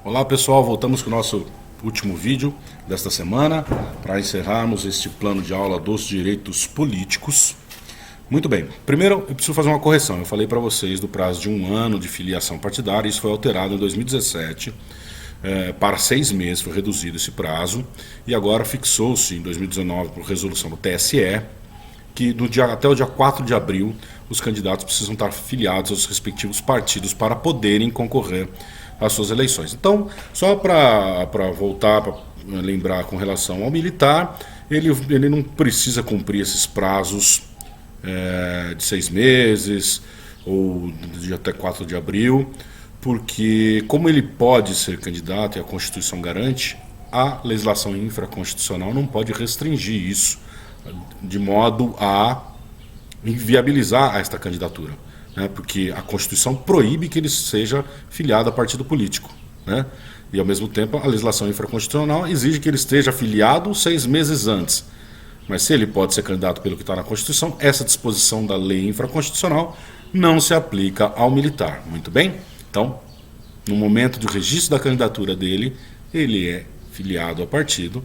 Olá pessoal, voltamos com o nosso último vídeo desta semana para encerrarmos este plano de aula dos direitos políticos. Muito bem, primeiro eu preciso fazer uma correção. Eu falei para vocês do prazo de 1 ano de filiação partidária, isso foi alterado em 2017 para 6 meses, foi reduzido esse prazo e agora fixou-se em 2019 por resolução do TSE que até o dia 4 de abril os candidatos precisam estar filiados aos respectivos partidos para poderem concorrer às suas eleições. Então, só para voltar, para lembrar com relação ao militar, ele não precisa cumprir esses prazos de 6 meses ou de até 4 de abril, porque como ele pode ser candidato e a Constituição garante, a legislação infraconstitucional não pode restringir isso de modo a inviabilizar esta candidatura, né? Porque a Constituição proíbe que ele seja filiado a partido político, né? E ao mesmo tempo a legislação infraconstitucional exige que ele esteja filiado 6 meses antes. Mas se ele pode ser candidato pelo que está na Constituição, essa disposição da lei infraconstitucional não se aplica ao militar. Muito bem? Então, no momento de registro da candidatura dele, ele é filiado ao partido.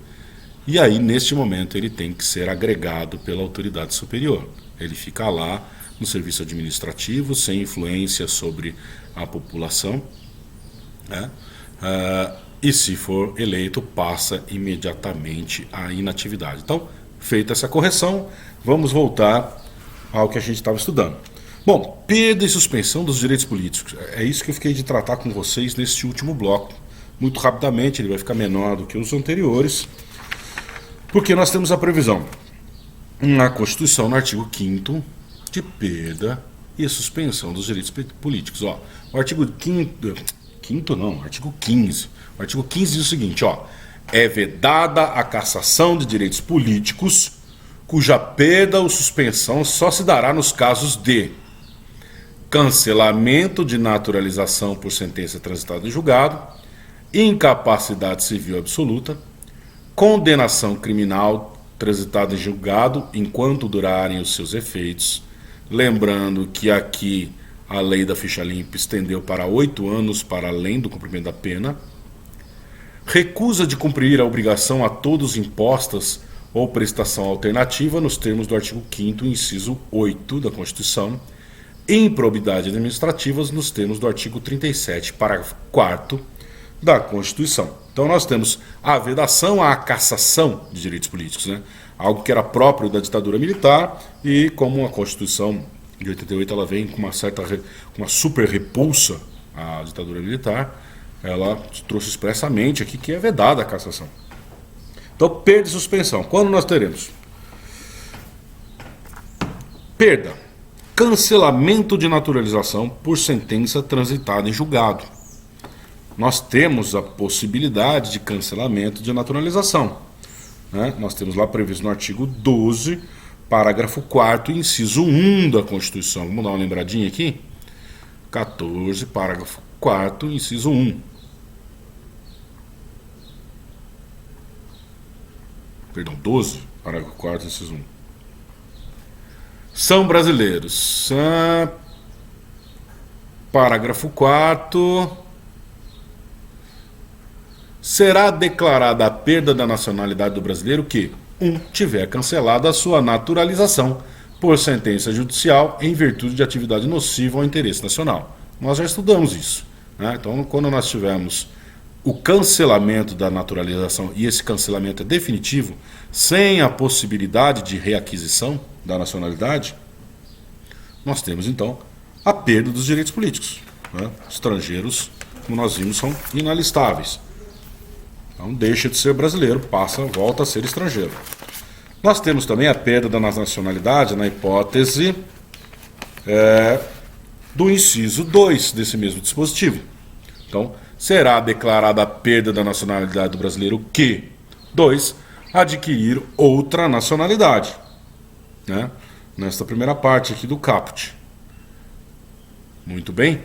E aí, neste momento, ele tem que ser agregado pela autoridade superior. Ele fica lá no serviço administrativo, sem influência sobre a população, né? E se for eleito, passa imediatamente à inatividade. Então, feita essa correção, vamos voltar ao que a gente estava estudando. Bom, perda e suspensão dos direitos políticos. É isso que eu fiquei de tratar com vocês neste último bloco. Muito rapidamente, ele vai ficar menor do que os anteriores. Porque nós temos a previsão na Constituição, no artigo 5º, de perda e suspensão dos direitos políticos. Ó, o artigo 5º não, artigo 15. O artigo 15 diz o seguinte, ó: é vedada a cassação de direitos políticos, cuja perda ou suspensão só se dará nos casos de cancelamento de naturalização por sentença transitada em julgado, incapacidade civil absoluta, condenação criminal transitada em julgado enquanto durarem os seus efeitos. Lembrando que aqui a lei da ficha limpa estendeu para 8 anos para além do cumprimento da pena. Recusa de cumprir a obrigação a todos impostas ou prestação alternativa nos termos do artigo 5º, inciso 8 da Constituição. Improbidade administrativas nos termos do artigo 37, parágrafo 4º da Constituição. Então nós temos a vedação à cassação de direitos políticos, né? Algo que era próprio da ditadura militar e como a Constituição de 88 ela vem com uma super repulsa à ditadura militar, ela trouxe expressamente aqui que é vedada a cassação. Então, perda e suspensão. Quando nós teremos? Perda. Cancelamento de naturalização por sentença transitada em julgado. Nós temos a possibilidade de cancelamento de naturalização, né? Nós temos lá previsto no artigo 12, parágrafo 4º, inciso 1 da Constituição. Vamos dar uma lembradinha aqui? 14, parágrafo 4º, inciso 1. Perdão, 12, parágrafo 4º, inciso 1. São brasileiros. Parágrafo 4º. Será declarada a perda da nacionalidade do brasileiro que 1. Tiver cancelada a sua naturalização por sentença judicial em virtude de atividade nociva ao interesse nacional. Nós já estudamos isso, né? Então, quando nós tivermos o cancelamento da naturalização e esse cancelamento é definitivo, sem a possibilidade de reaquisição da nacionalidade, nós temos então a perda dos direitos políticos, né? Estrangeiros, como nós vimos, são inalistáveis. Então deixa de ser brasileiro, volta a ser estrangeiro. Nós temos também a perda da nacionalidade na hipótese do inciso 2 desse mesmo dispositivo. Então, será declarada a perda da nacionalidade do brasileiro que 2. Adquirir outra nacionalidade, né? Nesta primeira parte aqui do caput. Muito bem?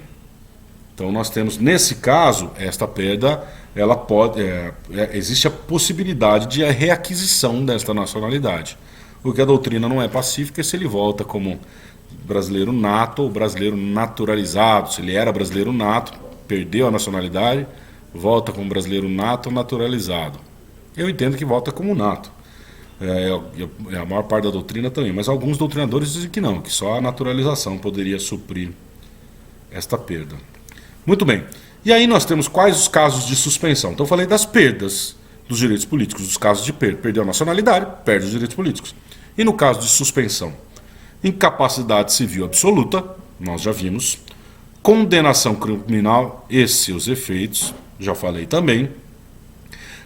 Então nós temos, nesse caso, esta perda, ela pode, existe a possibilidade de reaquisição desta nacionalidade. O que a doutrina não é pacífica é se ele volta como brasileiro nato ou brasileiro naturalizado. Se ele era brasileiro nato, perdeu a nacionalidade, volta como brasileiro nato ou naturalizado. Eu entendo que volta como nato. A maior parte da doutrina também, mas alguns doutrinadores dizem que não, que só a naturalização poderia suprir esta perda. Muito bem. E aí nós temos quais os casos de suspensão. Então eu falei das perdas dos direitos políticos, dos casos de perda. Perdeu a nacionalidade, perde os direitos políticos. E no caso de suspensão, incapacidade civil absoluta, nós já vimos, condenação criminal e seus efeitos, já falei também,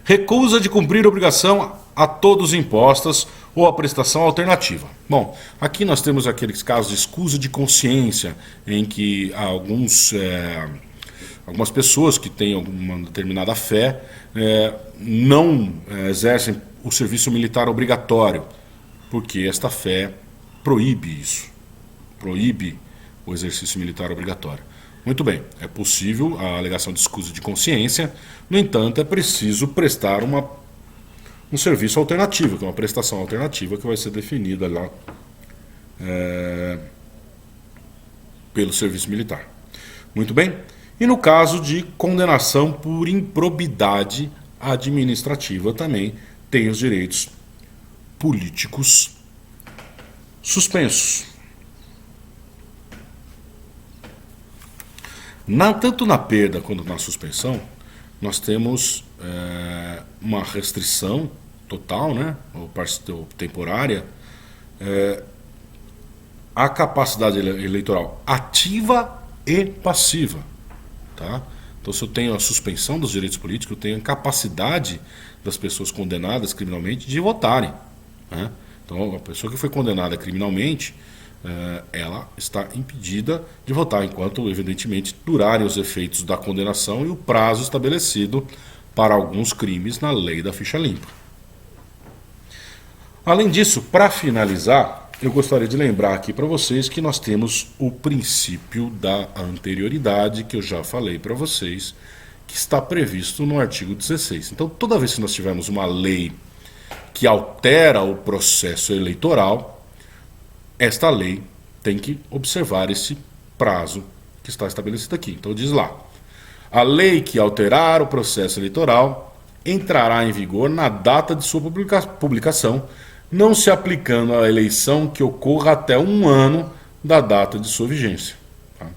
recusa de cumprir obrigação a todos impostas ou a prestação alternativa. Bom, aqui nós temos aqueles casos de escusa de consciência, em que algumas pessoas que têm alguma determinada fé não exercem o serviço militar obrigatório, porque esta fé proíbe isso, proíbe o exercício militar obrigatório. Muito bem, é possível a alegação de escusa de consciência, no entanto, é preciso prestar um serviço alternativo, que é uma prestação alternativa que vai ser definida lá pelo serviço militar. Muito bem? E no caso de condenação por improbidade administrativa, também tem os direitos políticos suspensos. Tanto na perda quanto na suspensão, nós temos uma restrição total, né, ou temporária, à capacidade eleitoral ativa e passiva. Tá? Então, se eu tenho a suspensão dos direitos políticos, eu tenho a capacidade das pessoas condenadas criminalmente de votarem. Né? Então, a pessoa que foi condenada criminalmente, ela está impedida de votar, enquanto, evidentemente, durarem os efeitos da condenação e o prazo estabelecido para alguns crimes na lei da ficha limpa. Além disso, para finalizar, eu gostaria de lembrar aqui para vocês que nós temos o princípio da anterioridade, que eu já falei para vocês, que está previsto no artigo 16. Então, toda vez que nós tivermos uma lei que altera o processo eleitoral, esta lei tem que observar esse prazo que está estabelecido aqui. Então diz lá: a lei que alterar o processo eleitoral entrará em vigor na data de sua publicação, não se aplicando à eleição que ocorra até 1 ano da data de sua vigência. Tá?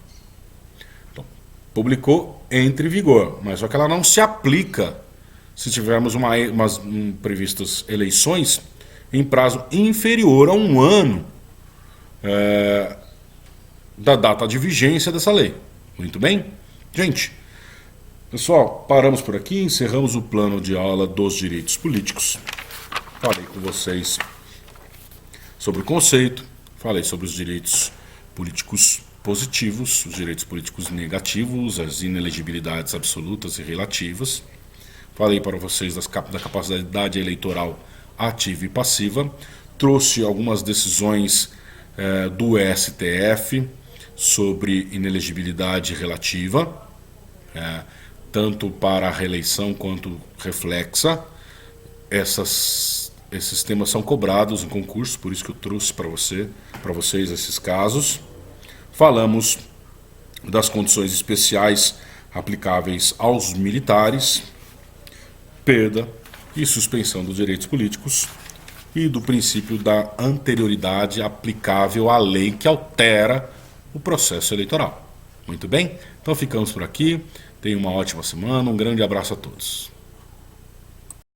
Então, publicou, entra em vigor, mas só que ela não se aplica se tivermos previstas eleições em prazo inferior a 1 ano da data de vigência dessa lei. Muito bem? Gente, pessoal, paramos por aqui, encerramos o plano de aula dos direitos políticos. Falei com vocês sobre o conceito, falei sobre os direitos políticos positivos, os direitos políticos negativos, as inelegibilidades absolutas e relativas. Falei para vocês da capacidade eleitoral ativa e passiva. Trouxe algumas decisões do STF sobre inelegibilidade relativa, tanto para a reeleição quanto reflexa. Esses temas são cobrados em concurso, por isso que eu trouxe para vocês esses casos. Falamos das condições especiais aplicáveis aos militares, perda e suspensão dos direitos políticos, e do princípio da anterioridade aplicável à lei que altera o processo eleitoral. Muito bem? Então ficamos por aqui. Tenham uma ótima semana. Um grande abraço a todos.